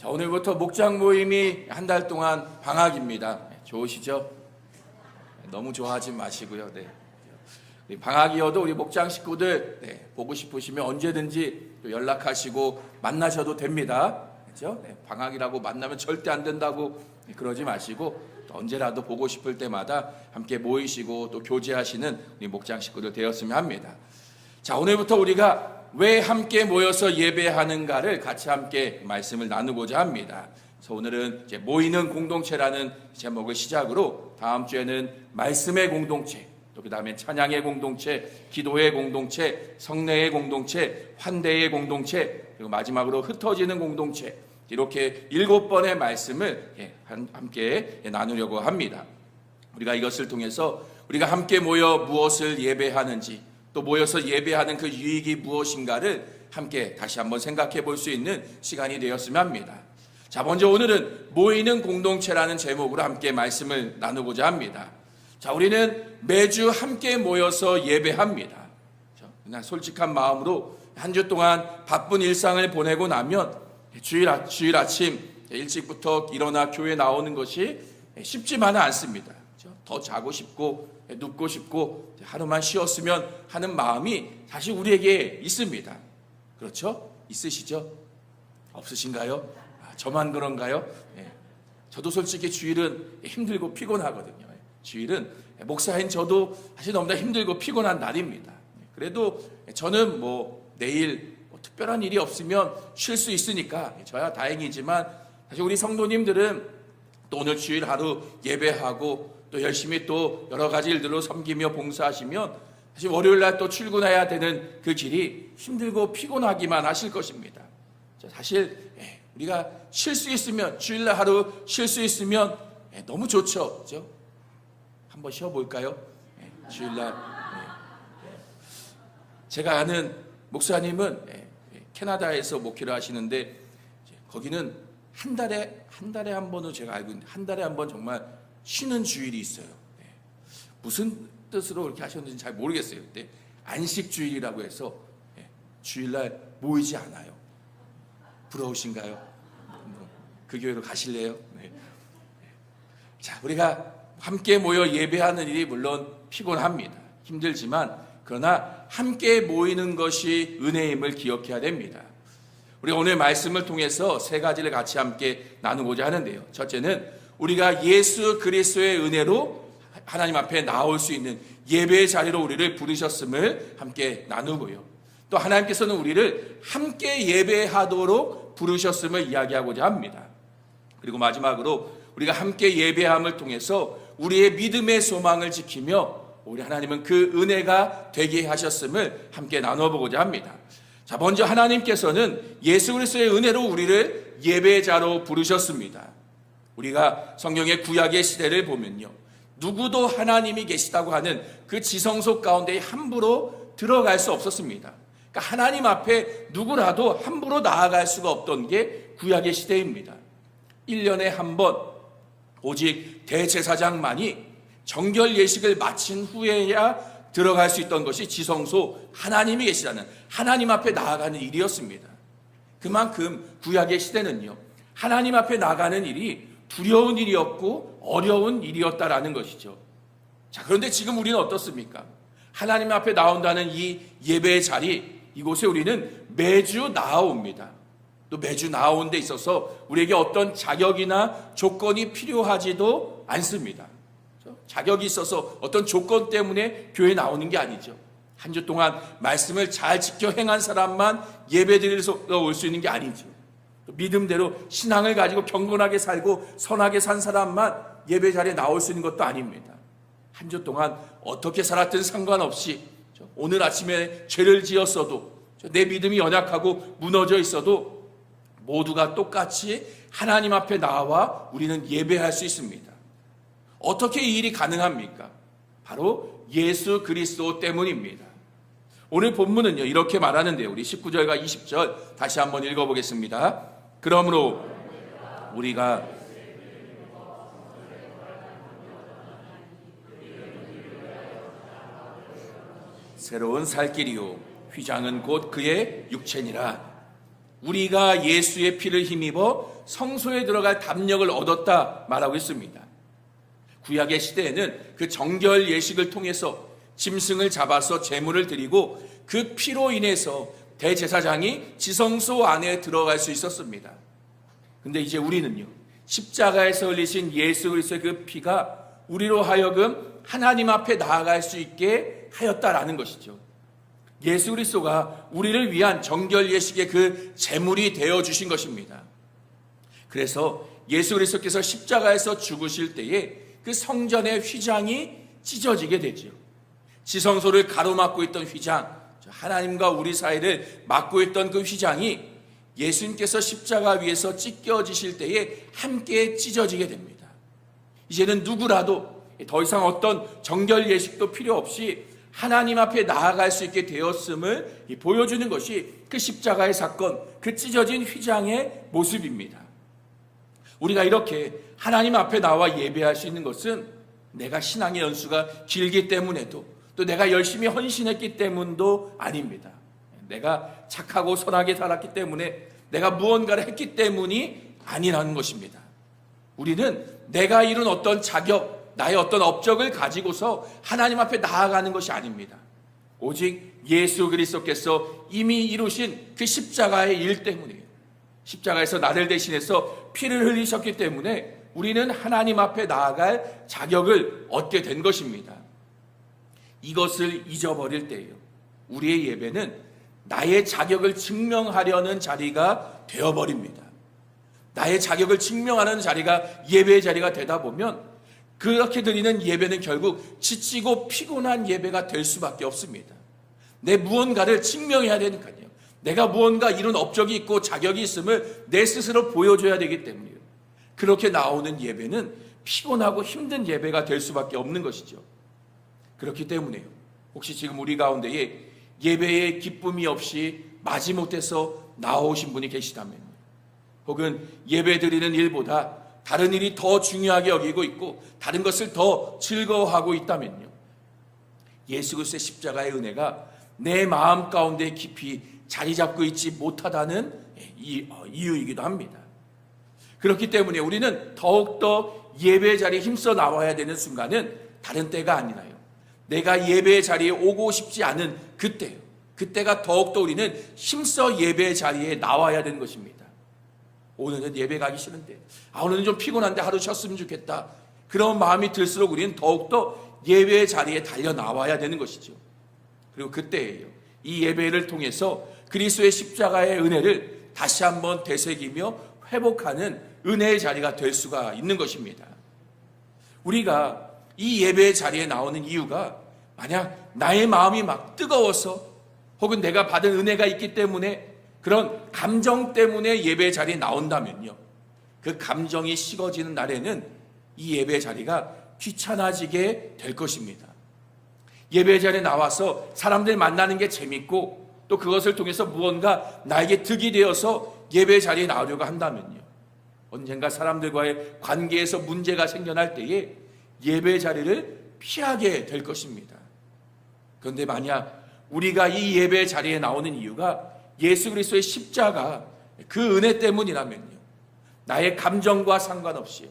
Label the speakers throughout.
Speaker 1: 자, 오늘부터 목장 모임이 한 달 동안 방학입니다. 좋으시죠? 너무 좋아하지 마시고요. 네. 방학이어도 우리 목장 식구들 보고 싶으시면 언제든지 또 연락하시고 만나셔도 됩니다. 그렇죠? 방학이라고 만나면 절대 안 된다고 그러지 마시고 또 언제라도 보고 싶을 때마다 함께 모이시고 또 교제하시는 우리 목장 식구들 되었으면 합니다. 자, 오늘부터 우리가 왜 함께 모여서 예배하는가를 같이 함께 말씀을 나누고자 합니다. 그래서 오늘은 이제 모이는 공동체라는 제목을 시작으로 다음 주에는 말씀의 공동체, 또 그 다음에 찬양의 공동체, 기도의 공동체, 성례의 공동체, 환대의 공동체, 그리고 마지막으로 흩어지는 공동체, 이렇게 7번의 말씀을 함께 나누려고 합니다. 우리가 이것을 통해서 우리가 함께 모여 무엇을 예배하는지, 또 모여서 예배하는 그 유익이 무엇인가를 함께 다시 한번 생각해 볼 수 있는 시간이 되었으면 합니다. 자, 먼저 오늘은 모이는 공동체라는 제목으로 함께 말씀을 나누고자 합니다. 자, 우리는 매주 함께 모여서 예배합니다. 그냥 솔직한 마음으로 한 주 동안 바쁜 일상을 보내고 나면 주일 아침 일찍부터 일어나 교회 나오는 것이 쉽지만은 않습니다. 더 자고 싶고 눕고 싶고 하루만 쉬었으면 하는 마음이 사실 우리에게 있습니다. 그렇죠? 있으시죠? 없으신가요? 저만 그런가요? 저도 솔직히 주일은 힘들고 피곤하거든요. 주일은 목사인 저도 사실 너무나 힘들고 피곤한 날입니다. 그래도 저는 내일 특별한 일이 없으면 쉴 수 있으니까 저야 다행이지만 사실 우리 성도님들은 또 오늘 주일 하루 예배하고 또 열심히 또 여러 가지 일들로 섬기며 봉사하시면 사실 월요일날 또 출근해야 되는 그 길이 힘들고 피곤하기만 하실 것입니다. 사실 우리가 쉴 수 있으면 주일날 하루 쉴 수 있으면 너무 좋죠. 그렇죠? 한번 쉬어볼까요? 주일날. 제가 아는 목사님은 캐나다에서 목회를 하시는데 거기는 한 달에 한 번은 제가 알고 있는데 한 달에 한 번 정말 쉬는 주일이 있어요. 무슨 뜻으로 그렇게 하셨는지 잘 모르겠어요. 근데 안식주일이라고 해서 주일날 모이지 않아요. 부러우신가요? 그 교회로 가실래요? 네. 자, 우리가 함께 모여 예배하는 일이 물론 피곤합니다. 힘들지만 그러나 함께 모이는 것이 은혜임을 기억해야 됩니다. 우리가 오늘 말씀을 통해서 세 가지를 같이 함께 나누고자 하는데요. 첫째는 우리가 예수 그리스도의 은혜로 하나님 앞에 나올 수 있는 예배의 자리로 우리를 부르셨음을 함께 나누고요. 또 하나님께서는 우리를 함께 예배하도록 부르셨음을 이야기하고자 합니다. 그리고 마지막으로 우리가 함께 예배함을 통해서 우리의 믿음의 소망을 지키며 우리 하나님은 그 은혜가 되게 하셨음을 함께 나눠보고자 합니다. 자, 먼저 하나님께서는 예수 그리스도의 은혜로 우리를 예배자로 부르셨습니다. 우리가 성경의 구약의 시대를 보면요, 누구도 하나님이 계시다고 하는 그 지성소 가운데 함부로 들어갈 수 없었습니다. 그러니까 하나님 앞에 누구라도 함부로 나아갈 수가 없던 게 구약의 시대입니다. 1년에 한 번 오직 대제사장만이 정결 예식을 마친 후에야 들어갈 수 있던 것이 지성소, 하나님이 계시다는 하나님 앞에 나아가는 일이었습니다. 그만큼 구약의 시대는요, 하나님 앞에 나가는 일이 두려운 일이었고 어려운 일이었다라는 것이죠. 자, 그런데 지금 우리는 어떻습니까? 하나님 앞에 나온다는 이 예배의 자리, 이곳에 우리는 매주 나아옵니다. 또 매주 나온 데 있어서 우리에게 어떤 자격이나 조건이 필요하지도 않습니다. 자격이 있어서 어떤 조건 때문에 교회에 나오는 게 아니죠. 한 주 동안 말씀을 잘 지켜 행한 사람만 예배드리러 올 수 있는 게 아니죠. 믿음대로 신앙을 가지고 경건하게 살고 선하게 산 사람만 예배 자리에 나올 수 있는 것도 아닙니다. 한 주 동안 어떻게 살았든 상관없이 오늘 아침에 죄를 지었어도 내 믿음이 연약하고 무너져 있어도 모두가 똑같이 하나님 앞에 나와 우리는 예배할 수 있습니다. 어떻게 이 일이 가능합니까? 바로 예수 그리스도 때문입니다. 오늘 본문은요, 이렇게 말하는데요. 우리 19절과 20절 다시 한번 읽어보겠습니다. 그러므로 우리가 새로운 살 길이요 휘장은 곧 그의 육체니라. 우리가 예수의 피를 힘입어 성소에 들어갈 담력을 얻었다 말하고 있습니다. 구약의 시대에는 그 정결 예식을 통해서 짐승을 잡아서 제물을 드리고 그 피로 인해서 대제사장이 지성소 안에 들어갈 수 있었습니다. 근데 이제 우리는요, 십자가에서 흘리신 예수 그리스도의 그 피가 우리로 하여금 하나님 앞에 나아갈 수 있게 하였다라는 것이죠. 예수 그리스도가 우리를 위한 정결 예식의 그 제물이 되어 주신 것입니다. 그래서 예수 그리스도께서 십자가에서 죽으실 때에 그 성전의 휘장이 찢어지게 되죠. 지성소를 가로막고 있던 휘장, 하나님과 우리 사이를 막고 있던 그 휘장이 예수님께서 십자가 위에서 찢겨지실 때에 함께 찢어지게 됩니다. 이제는 누구라도 더 이상 어떤 정결 예식도 필요 없이 하나님 앞에 나아갈 수 있게 되었음을 보여주는 것이 그 십자가의 사건, 그 찢어진 휘장의 모습입니다. 우리가 이렇게 하나님 앞에 나와 예배할 수 있는 것은 내가 신앙의 연수가 길기 때문에도, 또 내가 열심히 헌신했기 때문도 아닙니다. 내가 착하고 선하게 살았기 때문에, 내가 무언가를 했기 때문이 아니라는 것입니다. 우리는 내가 이룬 어떤 자격, 나의 어떤 업적을 가지고서 하나님 앞에 나아가는 것이 아닙니다. 오직 예수 그리스도께서 이미 이루신 그 십자가의 일 때문이에요. 십자가에서 나를 대신해서 피를 흘리셨기 때문에 우리는 하나님 앞에 나아갈 자격을 얻게 된 것입니다. 이것을 잊어버릴 때예요, 우리의 예배는 나의 자격을 증명하려는 자리가 되어버립니다. 나의 자격을 증명하는 자리가 예배의 자리가 되다 보면 그렇게 드리는 예배는 결국 지치고 피곤한 예배가 될 수밖에 없습니다. 내 무언가를 증명해야 되니까요. 내가 무언가 이룬 업적이 있고 자격이 있음을 내 스스로 보여줘야 되기 때문이에요. 그렇게 나오는 예배는 피곤하고 힘든 예배가 될 수밖에 없는 것이죠. 그렇기 때문에요, 혹시 지금 우리 가운데에 예배에 기쁨이 없이 마지못해서 나오신 분이 계시다면, 혹은 예배 드리는 일보다 다른 일이 더 중요하게 여기고 있고 다른 것을 더 즐거워하고 있다면요, 예수 그리스도의 십자가의 은혜가 내 마음 가운데 깊이 자리 잡고 있지 못하다는 이유이기도 합니다. 그렇기 때문에 우리는 더욱더 예배 자리에 힘써 나와야 되는 순간은 다른 때가 아니라요, 내가 예배 자리에 오고 싶지 않은 그때요, 그때가 더욱더 우리는 힘써 예배 자리에 나와야 되는 것입니다. 오늘은 예배 가기 싫은데, 오늘은 좀 피곤한데 하루 쉬었으면 좋겠다, 그런 마음이 들수록 우리는 더욱더 예배 자리에 달려 나와야 되는 것이죠. 그리고 그때예요, 이 예배를 통해서 그리스도의 십자가의 은혜를 다시 한번 되새기며 회복하는 은혜의 자리가 될 수가 있는 것입니다. 우리가 이 예배의 자리에 나오는 이유가 만약 나의 마음이 막 뜨거워서, 혹은 내가 받은 은혜가 있기 때문에, 그런 감정 때문에 예배 자리에 나온다면요, 그 감정이 식어지는 날에는 이 예배 자리가 귀찮아지게 될 것입니다. 예배 자리에 나와서 사람들 만나는 게 재밌고 또 그것을 통해서 무언가 나에게 득이 되어서 예배 자리에 나오려고 한다면요, 언젠가 사람들과의 관계에서 문제가 생겨날 때에 예배 자리를 피하게 될 것입니다. 그런데 만약 우리가 이 예배 자리에 나오는 이유가 예수 그리스도의 십자가 그 은혜 때문이라면요, 나의 감정과 상관없이,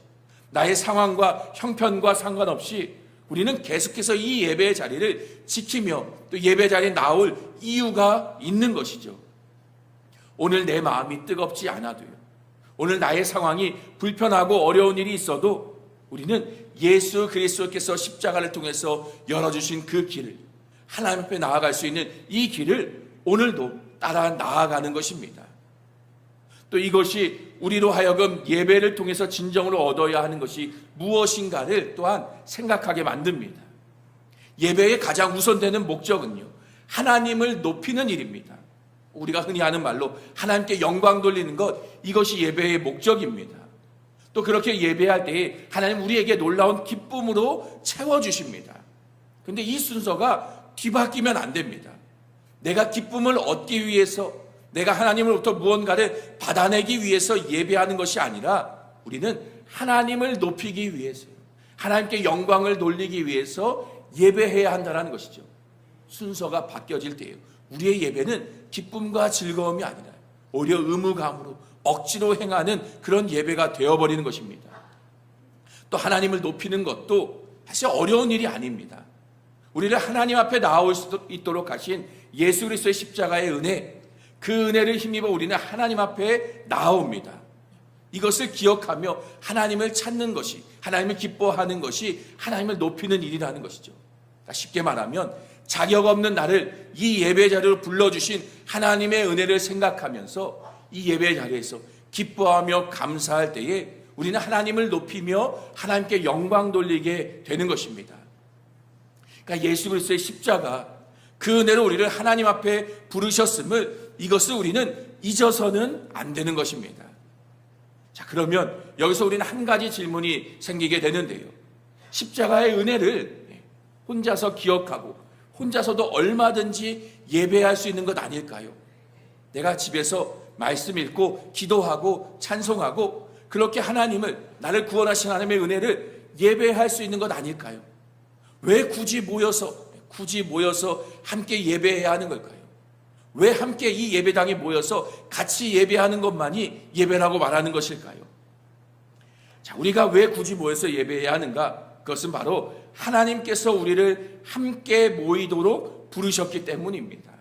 Speaker 1: 나의 상황과 형편과 상관없이 우리는 계속해서 이 예배의 자리를 지키며 또 예배 자리에 나올 이유가 있는 것이죠. 오늘 내 마음이 뜨겁지 않아도요, 오늘 나의 상황이 불편하고 어려운 일이 있어도 우리는 예수 그리스도께서 십자가를 통해서 열어주신 그 길을, 하나님 앞에 나아갈 수 있는 이 길을 오늘도 따라 나아가는 것입니다. 또 이것이 우리로 하여금 예배를 통해서 진정으로 얻어야 하는 것이 무엇인가를 또한 생각하게 만듭니다. 예배의 가장 우선되는 목적은요, 하나님을 높이는 일입니다. 우리가 흔히 하는 말로 하나님께 영광 돌리는 것, 이것이 예배의 목적입니다. 또 그렇게 예배할 때에 하나님 우리에게 놀라운 기쁨으로 채워주십니다. 그런데 이 순서가 뒤바뀌면 안 됩니다. 내가 기쁨을 얻기 위해서, 내가 하나님으로부터 무언가를 받아내기 위해서 예배하는 것이 아니라 우리는 하나님을 높이기 위해서요, 하나님께 영광을 돌리기 위해서 예배해야 한다는 것이죠. 순서가 바뀌어질 때예요. 우리의 예배는 기쁨과 즐거움이 아니라 오히려 의무감으로 억지로 행하는 그런 예배가 되어버리는 것입니다. 또 하나님을 높이는 것도 사실 어려운 일이 아닙니다. 우리를 하나님 앞에 나올 수 있도록 하신 예수 그리스도의 십자가의 은혜, 그 은혜를 힘입어 우리는 하나님 앞에 나옵니다. 이것을 기억하며 하나님을 찾는 것이, 하나님을 기뻐하는 것이 하나님을 높이는 일이라는 것이죠. 쉽게 말하면 자격 없는 나를 이 예배 자리로 불러주신 하나님의 은혜를 생각하면서 이 예배 자리에서 기뻐하며 감사할 때에 우리는 하나님을 높이며 하나님께 영광 돌리게 되는 것입니다. 그러니까 예수 그리스도의 십자가, 그 은혜로 우리를 하나님 앞에 부르셨음을, 이것을 우리는 잊어서는 안 되는 것입니다. 자, 그러면 여기서 우리는 한 가지 질문이 생기게 되는데요. 십자가의 은혜를 혼자서 기억하고 혼자서도 얼마든지 예배할 수 있는 것 아닐까요? 내가 집에서 말씀 읽고 기도하고 찬송하고 그렇게 하나님을, 나를 구원하신 하나님의 은혜를 예배할 수 있는 것 아닐까요? 왜 굳이 모여서 함께 예배해야 하는 걸까요? 왜 함께 이 예배당에 모여서 같이 예배하는 것만이 예배라고 말하는 것일까요? 자, 우리가 왜 굳이 모여서 예배해야 하는가? 그것은 바로 하나님께서 우리를 함께 모이도록 부르셨기 때문입니다.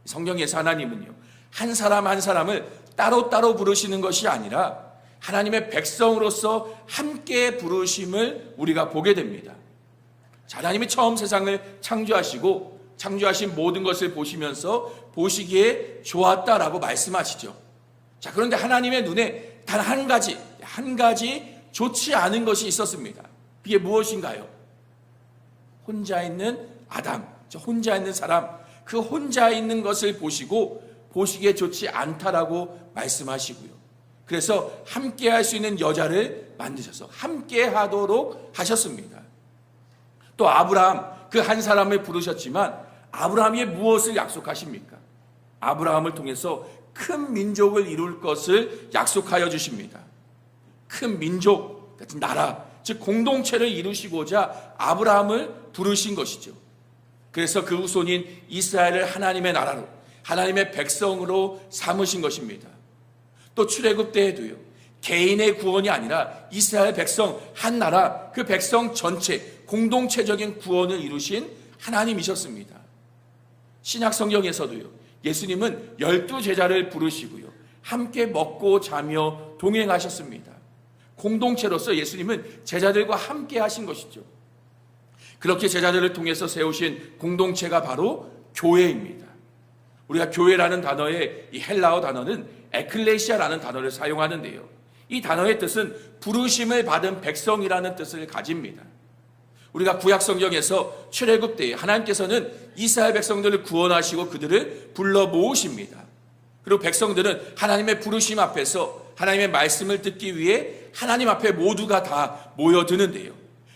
Speaker 1: 성경에서 하나님은요, 한 사람 한 사람을 따로따로 부르시는 것이 아니라 하나님의 백성으로서 함께 부르심을 우리가 보게 됩니다. 자, 하나님이 처음 세상을 창조하시고 창조하신 모든 것을 보시면서 보시기에 좋았다라고 말씀하시죠. 자, 그런데 하나님의 눈에 단 한 가지 좋지 않은 것이 있었습니다. 그게 무엇인가요? 혼자 있는 아담, 혼자 있는 사람, 그 혼자 있는 것을 보시고 보시기에 좋지 않다라고 말씀하시고요. 그래서 함께 할 수 있는 여자를 만드셔서 함께 하도록 하셨습니다. 또 아브라함, 그 한 사람을 부르셨지만 아브라함이 무엇을 약속하십니까? 아브라함을 통해서 큰 민족을 이룰 것을 약속하여 주십니다. 큰 민족, 나라, 즉 공동체를 이루시고자 아브라함을 부르신 것이죠. 그래서 그 후손인 이스라엘을 하나님의 나라로, 하나님의 백성으로 삼으신 것입니다. 또 출애굽 때에도요, 개인의 구원이 아니라 이스라엘 백성 한 나라, 그 백성 전체 공동체적인 구원을 이루신 하나님이셨습니다. 신약 성경에서도요, 예수님은 12제자를 부르시고요, 함께 먹고 자며 동행하셨습니다. 공동체로서 예수님은 제자들과 함께 하신 것이죠. 그렇게 제자들을 통해서 세우신 공동체가 바로 교회입니다. 우리가 교회라는 단어의 이 헬라어 단어는 에클레시아라는 단어를 사용하는데요, 이 단어의 뜻은 부르심을 받은 백성이라는 뜻을 가집니다. 우리가 구약 성경에서 출애굽 때에 하나님께서는 이스라엘 백성들을 구원하시고 그들을 불러 모으십니다. 그리고 백성들은 하나님의 부르심 앞에서 하나님의 말씀을 듣기 위해 하나님 앞에 모두가 다 모여드는데요,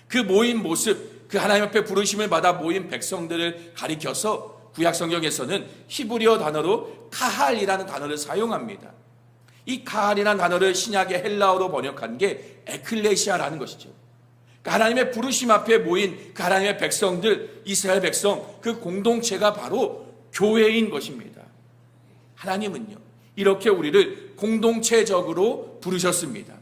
Speaker 1: 그 모인 모습, 그 하나님 앞에 부르심을 받아 모인 백성들을 가리켜서 구약 성경에서는 히브리어 단어로 카할이라는 단어를 사용합니다. 이 카할이라는 단어를 신약의 헬라어로 번역한 게 에클레시아라는 것이죠. 하나님의 부르심 앞에 모인 그 하나님의 백성들, 이스라엘 백성, 그 공동체가 바로 교회인 것입니다. 하나님은요, 이렇게 우리를 공동체적으로 부르셨습니다.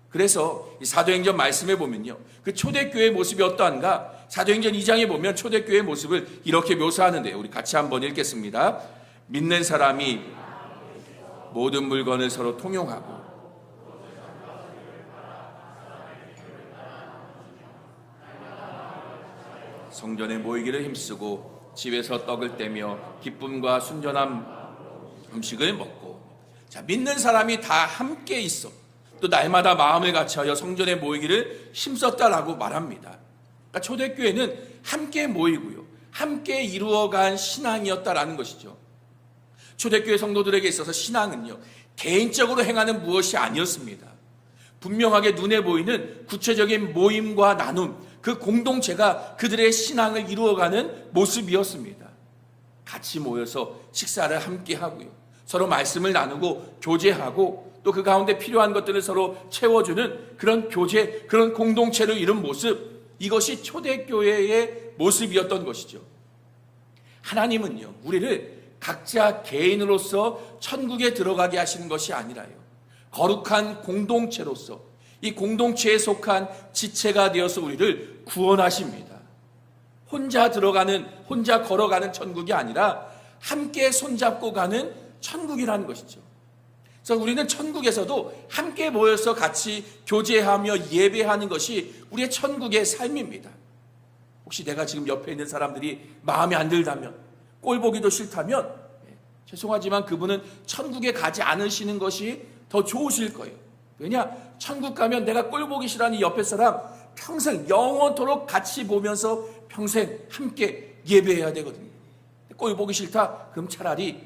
Speaker 1: 그래서 이 사도행전 말씀에 보면요, 그 초대교회의 모습이 어떠한가? 사도행전 2장에 보면 초대교회의 모습을 이렇게 묘사하는데요, 우리 같이 한번 읽겠습니다. 믿는 사람이 모든 물건을 서로 통용하고 성전에 모이기를 힘쓰고 집에서 떡을 떼며 기쁨과 순전한 음식을 먹고. 자, 믿는 사람이 다 함께 있어 또 날마다 마음을 같이하여 성전에 모이기를 힘썼다라고 말합니다. 그러니까 초대교회는 함께 모이고요, 함께 이루어간 신앙이었다라는 것이죠. 초대교회 성도들에게 있어서 신앙은요, 개인적으로 행하는 무엇이 아니었습니다. 분명하게 눈에 보이는 구체적인 모임과 나눔, 그 공동체가 그들의 신앙을 이루어가는 모습이었습니다. 같이 모여서 식사를 함께 하고요, 서로 말씀을 나누고 교제하고 또 그 가운데 필요한 것들을 서로 채워주는 그런 교제, 그런 공동체를 이룬 모습, 이것이 초대교회의 모습이었던 것이죠. 하나님은요, 우리를 각자 개인으로서 천국에 들어가게 하시는 것이 아니라요, 거룩한 공동체로서 이 공동체에 속한 지체가 되어서 우리를 구원하십니다. 혼자 걸어가는 천국이 아니라 함께 손잡고 가는 천국이라는 것이죠. 그래서 우리는 천국에서도 함께 모여서 같이 교제하며 예배하는 것이 우리의 천국의 삶입니다. 혹시 내가 지금 옆에 있는 사람들이 마음에 안 들다면, 꼴 보기도 싫다면, 죄송하지만 그분은 천국에 가지 않으시는 것이 더 좋으실 거예요. 왜냐? 천국 가면 내가 꼴 보기 싫어하는 옆에 사람 평생 영원토록 같이 보면서 평생 함께 예배해야 되거든요. 꼴 보기 싫다? 그럼 차라리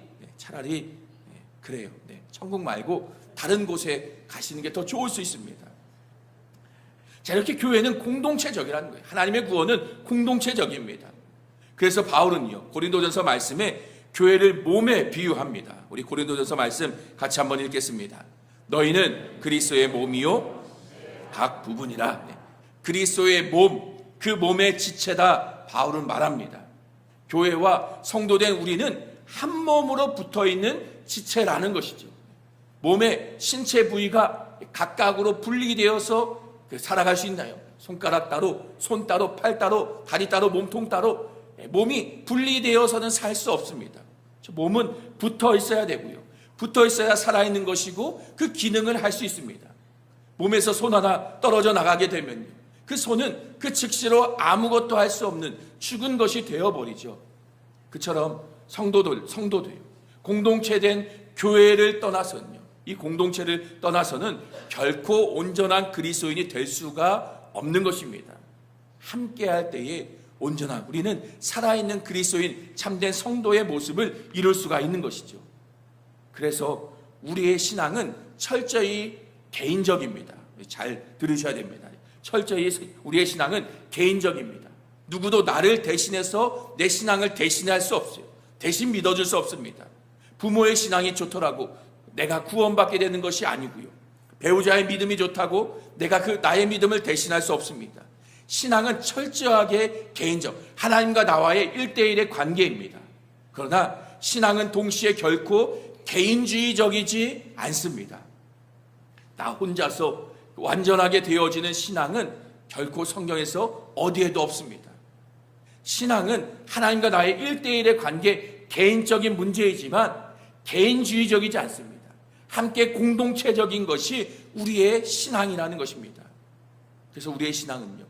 Speaker 1: 그래요. 천국 말고 다른 곳에 가시는 게 더 좋을 수 있습니다. 자, 이렇게 교회는 공동체적이라는 거예요. 하나님의 구원은 공동체적입니다. 그래서 바울은요, 고린도전서 말씀에 교회를 몸에 비유합니다. 우리 고린도전서 말씀 같이 한번 읽겠습니다. 너희는 그리스도의 몸이요 각 부분이라. 그리스도의 몸, 그 몸의 지체다 바울은 말합니다. 교회와 성도된 우리는 한 몸으로 붙어있는 지체라는 것이죠. 몸의 신체 부위가 각각으로 분리되어서 살아갈 수 있나요? 손가락 따로, 손 따로, 팔 따로, 다리 따로, 몸통 따로 몸이 분리되어서는 살 수 없습니다. 몸은 붙어 있어야 되고요, 붙어 있어야 살아있는 것이고 그 기능을 할 수 있습니다. 몸에서 손 하나 떨어져 나가게 되면요, 그 손은 그 즉시로 아무것도 할 수 없는 죽은 것이 되어버리죠. 그처럼 성도도요, 공동체된 교회를 떠나서는요, 이 공동체를 떠나서는 결코 온전한 그리스도인이 될 수가 없는 것입니다. 함께할 때에 온전한, 우리는 살아있는 그리스도인 참된 성도의 모습을 이룰 수가 있는 것이죠. 그래서 우리의 신앙은 철저히 개인적입니다. 잘 들으셔야 됩니다. 철저히 우리의 신앙은 개인적입니다. 누구도 나를 대신해서 내 신앙을 대신할 수 없어요. 대신 믿어줄 수 없습니다. 부모의 신앙이 좋더라고 내가 구원받게 되는 것이 아니고요, 배우자의 믿음이 좋다고 내가 나의 믿음을 대신할 수 없습니다. 신앙은 철저하게 개인적, 하나님과 나와의 1대1의 관계입니다. 그러나 신앙은 동시에 결코 개인주의적이지 않습니다. 나 혼자서 완전하게 되어지는 신앙은 결코 성경에서 어디에도 없습니다. 신앙은 하나님과 나의 1대1의 관계, 개인적인 문제이지만 개인주의적이지 않습니다. 함께 공동체적인 것이 우리의 신앙이라는 것입니다. 그래서 우리의 신앙은요,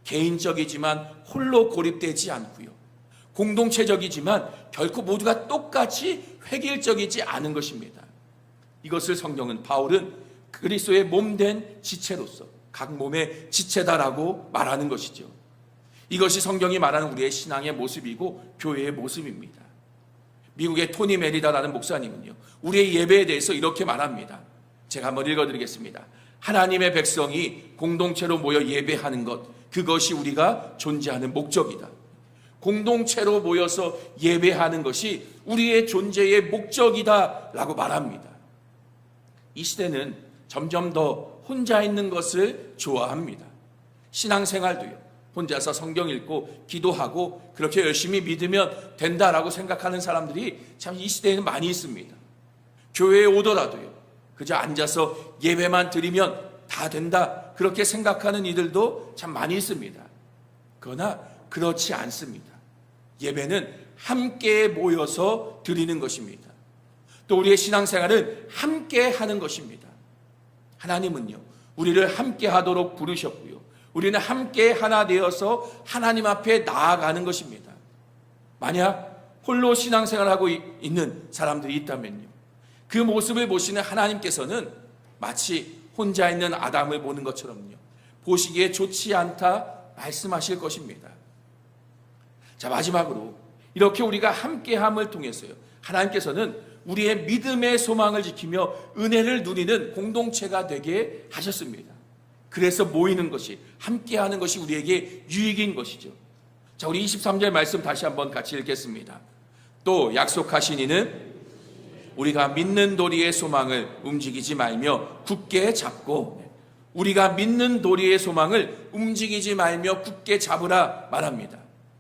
Speaker 1: 개인적이지만 홀로 고립되지 않고요, 공동체적이지만 결코 모두가 똑같이 획일적이지 않은 것입니다. 이것을 바울은 그리스도의 몸된 지체로서 각 몸의 지체다라고 말하는 것이죠. 이것이 성경이 말하는 우리의 신앙의 모습이고 교회의 모습입니다. 미국의 토니 메리다라는 목사님은요, 우리의 예배에 대해서 이렇게 말합니다. 제가 한번 읽어드리겠습니다. 하나님의 백성이 공동체로 모여 예배하는 것, 그것이 우리가 존재하는 목적이다. 공동체로 모여서 예배하는 것이 우리의 존재의 목적이다 라고 말합니다. 이 시대는 점점 더 혼자 있는 것을 좋아합니다. 신앙생활도요, 혼자서 성경 읽고 기도하고 그렇게 열심히 믿으면 된다라고 생각하는 사람들이 참 이 시대에는 많이 있습니다. 교회에 오더라도요, 그저 앉아서 예배만 드리면 다 된다 그렇게 생각하는 이들도 참 많이 있습니다. 그러나 그렇지 않습니다. 예배는 함께 모여서 드리는 것입니다. 또 우리의 신앙생활은 함께 하는 것입니다. 하나님은요, 우리를 함께 하도록 부르셨고요, 우리는 함께 하나 되어서 하나님 앞에 나아가는 것입니다. 만약 홀로 신앙생활하고 있는 사람들이 있다면요, 그 모습을 보시는 하나님께서는 마치 혼자 있는 아담을 보는 것처럼요, 보시기에 좋지 않다 말씀하실 것입니다. 자, 마지막으로 이렇게 우리가 함께함을 통해서요, 하나님께서는 우리의 믿음의 소망을 지키며 은혜를 누리는 공동체가 되게 하셨습니다. 그래서 모이는 것이, 함께하는 것이 우리에게 유익인 것이죠. 자, 우리 23절 말씀 다시 한번 같이 읽겠습니다. 또 약속하신 이는 우리가 믿는 도리의 소망을 움직이지 말며 굳게 잡고, 우리가 믿는 도리의 소망을 움직이지 말며 굳게 잡으라 말합니다.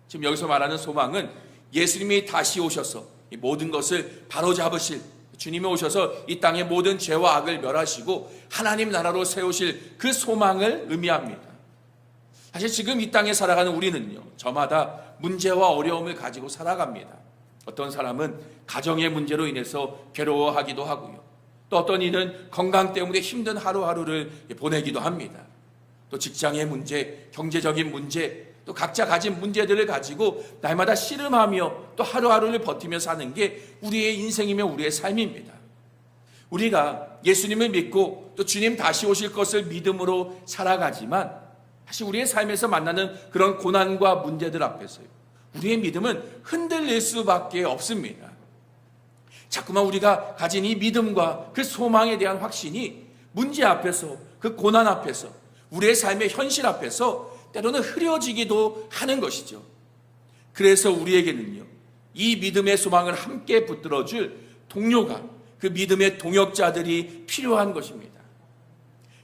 Speaker 1: 지금 여기서 말하는 소망은 예수님이 다시 오셔서 이 모든 것을 바로잡으실 주님이 오셔서 이 땅의 모든 죄와 악을 멸하시고 하나님 나라로 세우실 그 소망을 의미합니다. 사실 지금 이 땅에 살아가는 우리는요, 저마다 문제와 어려움을 가지고 살아갑니다. 어떤 사람은 가정의 문제로 인해서 괴로워하기도 하고요. 또 어떤 이는 건강 때문에 힘든 하루하루를 보내기도 합니다. 또 직장의 문제, 경제적인 문제, 또 각자 가진 문제들을 가지고 날마다 씨름하며 또 하루하루를 버티며 사는 게 우리의 인생이며 우리의 삶입니다. 우리가 예수님을 믿고 또 주님 다시 오실 것을 믿음으로 살아가지만 사실 우리의 삶에서 만나는 그런 고난과 문제들 앞에서요, 우리의 믿음은 흔들릴 수밖에 없습니다. 자꾸만 우리가 가진 이 믿음과 그 소망에 대한 확신이 문제 앞에서, 그 고난 앞에서, 우리의 삶의 현실 앞에서 때로는 흐려지기도 하는 것이죠. 그래서 우리에게는요, 이 믿음의 소망을 함께 붙들어줄 동료가, 그 믿음의 동역자들이 필요한 것입니다.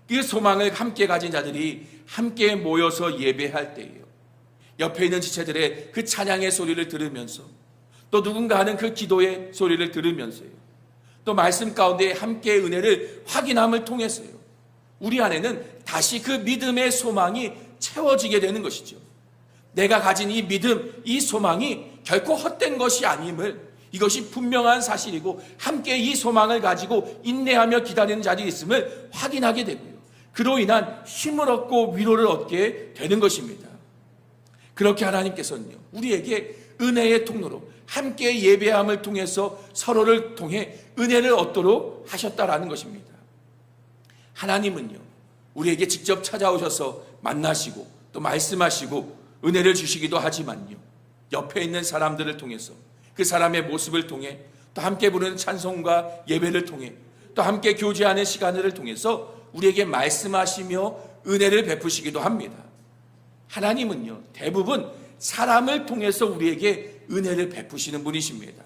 Speaker 1: 그 소망을 함께 가진 자들이 함께 모여서 예배할 때예요. 옆에 있는 지체들의 그 찬양의 소리를 들으면서, 또 누군가 하는 그 기도의 소리를 들으면서요, 또 말씀 가운데 함께 은혜를 확인함을 통해서요, 우리 안에는 다시 그 믿음의 소망이 채워지게 되는 것이죠. 내가 가진 이 믿음, 이 소망이 결코 헛된 것이 아님을, 이것이 분명한 사실이고 함께 이 소망을 가지고 인내하며 기다리는 자들이 있음을 확인하게 되고요, 그로 인한 힘을 얻고 위로를 얻게 되는 것입니다. 그렇게 하나님께서는요, 우리에게 은혜의 통로로 함께 예배함을 통해서 서로를 통해 은혜를 얻도록 하셨다라는 것입니다. 하나님은요, 우리에게 직접 찾아오셔서 만나시고 또 말씀하시고 은혜를 주시기도 하지만요, 옆에 있는 사람들을 통해서, 그 사람의 모습을 통해, 또 함께 부르는 찬송과 예배를 통해, 또 함께 교제하는 시간을 통해서 우리에게 말씀하시며 은혜를 베푸시기도 합니다. 하나님은요, 대부분 사람을 통해서 우리에게 은혜를 베푸시는 분이십니다.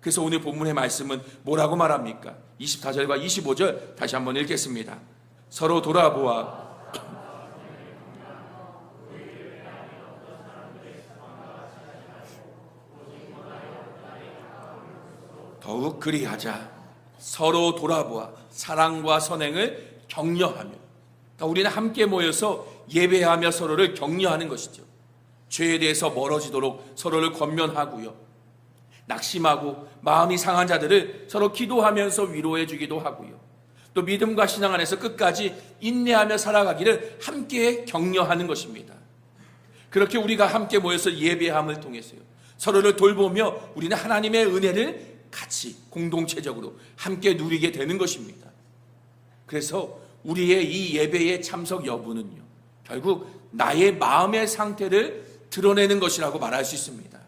Speaker 1: 그래서 오늘 본문의 말씀은 뭐라고 말합니까? 24절과 25절 다시 한번 읽겠습니다. 서로 돌아보아 더욱 그리하자. 서로 돌아보아 사랑과 선행을 격려하며, 그러니까 우리는 함께 모여서 예배하며 서로를 격려하는 것이죠. 죄에 대해서 멀어지도록 서로를 권면하고요, 낙심하고 마음이 상한 자들을 서로 기도하면서 위로해 주기도 하고요, 또 믿음과 신앙 안에서 끝까지 인내하며 살아가기를 함께 격려하는 것입니다. 그렇게 우리가 함께 모여서 예배함을 통해서요, 서로를 돌보며 우리는 하나님의 은혜를 같이 공동체적으로 함께 누리게 되는 것입니다. 그래서 우리의 이 예배의 참석 여부는요, 결국 나의 마음의 상태를 드러내는 것이라고 말할 수 있습니다.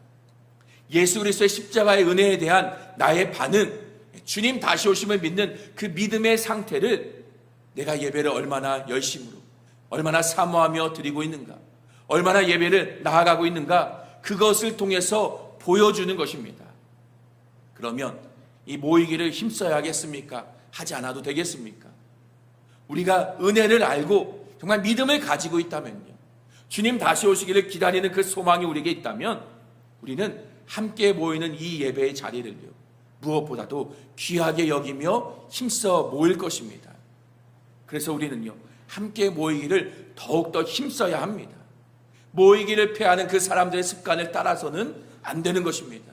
Speaker 1: 예수 그리스도의 십자가의 은혜에 대한 나의 반응, 주님 다시 오심을 믿는 그 믿음의 상태를 내가 예배를 얼마나 열심으로, 얼마나 사모하며 드리고 있는가, 얼마나 예배를 나아가고 있는가, 그것을 통해서 보여주는 것입니다. 그러면 이 모이기를 힘써야겠습니까? 하지 않아도 되겠습니까? 우리가 은혜를 알고 정말 믿음을 가지고 있다면요, 주님 다시 오시기를 기다리는 그 소망이 우리에게 있다면 우리는 함께 모이는 이 예배의 자리를요, 무엇보다도 귀하게 여기며 힘써 모일 것입니다. 그래서 우리는요, 함께 모이기를 더욱더 힘써야 합니다. 모이기를 패하는 그 사람들의 습관을 따라서는 안 되는 것입니다.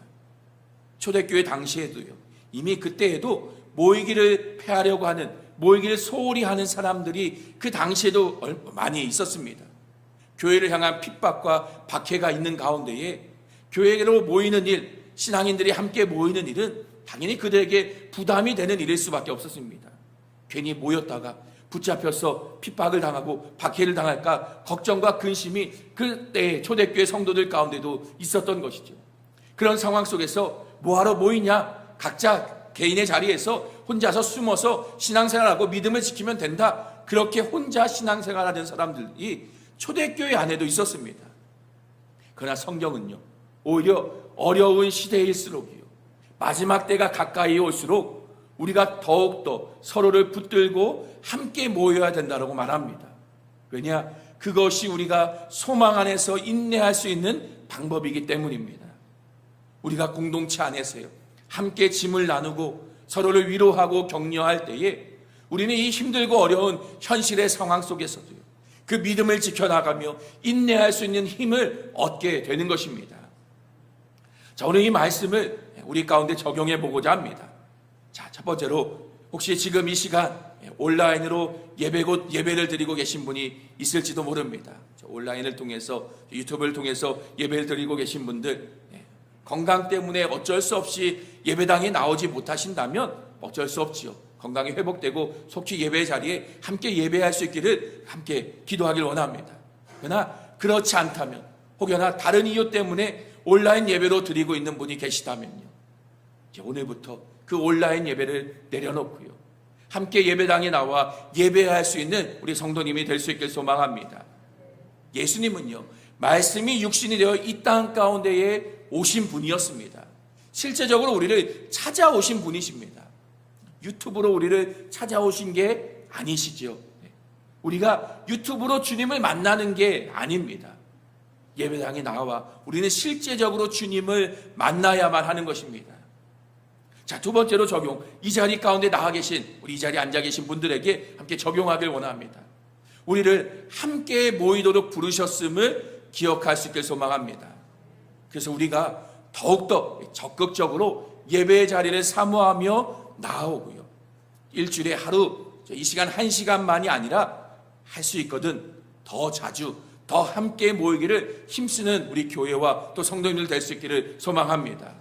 Speaker 1: 초대교회 당시에도요, 이미 그때에도 모이기를 패하려고 하는, 모이기를 소홀히 하는 사람들이 그 당시에도 많이 있었습니다. 교회를 향한 핍박과 박해가 있는 가운데에 교회로 모이는 일, 신앙인들이 함께 모이는 일은 당연히 그들에게 부담이 되는 일일 수밖에 없었습니다. 괜히 모였다가 붙잡혀서 핍박을 당하고 박해를 당할까 걱정과 근심이 그때 초대교회 성도들 가운데도 있었던 것이죠. 그런 상황 속에서 뭐하러 모이냐, 각자 개인의 자리에서 혼자서 숨어서 신앙생활하고 믿음을 지키면 된다, 그렇게 혼자 신앙생활하는 사람들이 초대교회 안에도 있었습니다. 그러나 성경은요, 오히려 어려운 시대일수록이요, 마지막 때가 가까이 올수록 우리가 더욱더 서로를 붙들고 함께 모여야 된다고 말합니다. 왜냐? 그것이 우리가 소망 안에서 인내할 수 있는 방법이기 때문입니다. 우리가 공동체 안에서요, 함께 짐을 나누고 서로를 위로하고 격려할 때에 우리는 이 힘들고 어려운 현실의 상황 속에서도요, 그 믿음을 지켜나가며 인내할 수 있는 힘을 얻게 되는 것입니다. 자, 오늘 이 말씀을 우리 가운데 적용해 보고자 합니다. 자, 첫 번째로 혹시 지금 이 시간 온라인으로 예배를 드리고 계신 분이 있을지도 모릅니다. 온라인을 통해서, 유튜브를 통해서 예배를 드리고 계신 분들, 건강 때문에 어쩔 수 없이 예배당에 나오지 못하신다면 어쩔 수 없지요. 건강이 회복되고 속히 예배 자리에 함께 예배할 수 있기를 함께 기도하길 원합니다. 그러나 그렇지 않다면, 혹여나 다른 이유 때문에 온라인 예배로 드리고 있는 분이 계시다면요, 이제 오늘부터 그 온라인 예배를 내려놓고요, 함께 예배당에 나와 예배할 수 있는 우리 성도님이 될 수 있길 소망합니다. 예수님은요, 말씀이 육신이 되어 이 땅 가운데에 오신 분이었습니다. 실제적으로 우리를 찾아오신 분이십니다. 유튜브로 우리를 찾아오신 게 아니시죠. 우리가 유튜브로 주님을 만나는 게 아닙니다. 예배당에 나와 우리는 실제적으로 주님을 만나야만 하는 것입니다. 자, 두 번째로 적용, 이 자리 가운데 나와 계신, 우리 이 자리에 앉아 계신 분들에게 함께 적용하길 원합니다. 우리를 함께 모이도록 부르셨음을 기억할 수 있길 소망합니다. 그래서 우리가 더욱더 적극적으로 예배의 자리를 사모하며 나아오고요, 일주일에 하루, 이 시간 1시간만이 아니라 할 수 있거든 더 자주, 더 함께 모이기를 힘쓰는 우리 교회와 또 성도님들 될 수 있기를 소망합니다.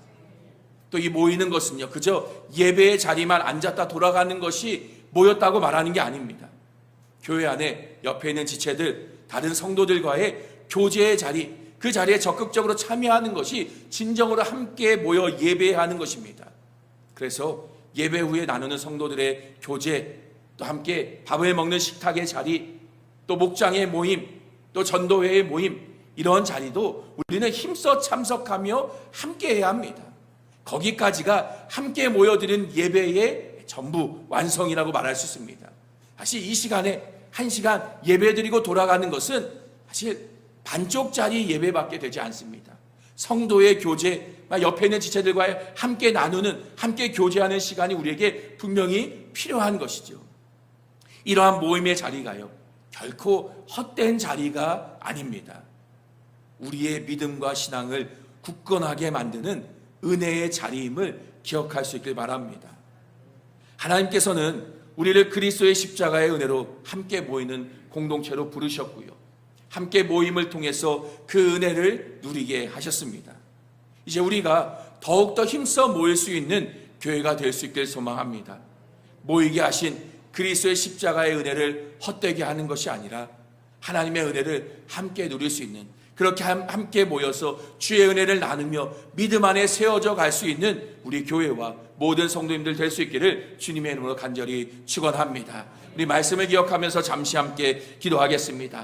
Speaker 1: 또 이 모이는 것은요, 그저 예배의 자리만 앉았다 돌아가는 것이 모였다고 말하는 게 아닙니다. 교회 안에 옆에 있는 지체들, 다른 성도들과의 교제의 자리, 그 자리에 적극적으로 참여하는 것이 진정으로 함께 모여 예배하는 것입니다. 그래서 예배 후에 나누는 성도들의 교제, 또 함께 밥을 먹는 식탁의 자리, 또 목장의 모임, 또 전도회의 모임, 이런 자리도 우리는 힘써 참석하며 함께 해야 합니다. 거기까지가 함께 모여드린 예배의 전부 완성이라고 말할 수 있습니다. 사실 이 시간에 1시간 예배드리고 돌아가는 것은 사실 반쪽짜리 예배밖에 되지 않습니다. 성도의 교제, 옆에 있는 지체들과 함께 나누는, 함께 교제하는 시간이 우리에게 분명히 필요한 것이죠. 이러한 모임의 자리가요, 결코 헛된 자리가 아닙니다. 우리의 믿음과 신앙을 굳건하게 만드는 은혜의 자리임을 기억할 수 있길 바랍니다. 하나님께서는 우리를 그리스도의 십자가의 은혜로 함께 모이는 공동체로 부르셨고요, 함께 모임을 통해서 그 은혜를 누리게 하셨습니다. 이제 우리가 더욱더 힘써 모일 수 있는 교회가 될 수 있길 소망합니다. 모이게 하신 그리스도의 십자가의 은혜를 헛되게 하는 것이 아니라 하나님의 은혜를 함께 누릴 수 있는, 그렇게 함께 모여서 주의 은혜를 나누며 믿음 안에 세워져 갈 수 있는 우리 교회와 모든 성도님들 될 수 있기를 주님의 이름으로 간절히 축원합니다. 우리 말씀을 기억하면서 잠시 함께 기도하겠습니다.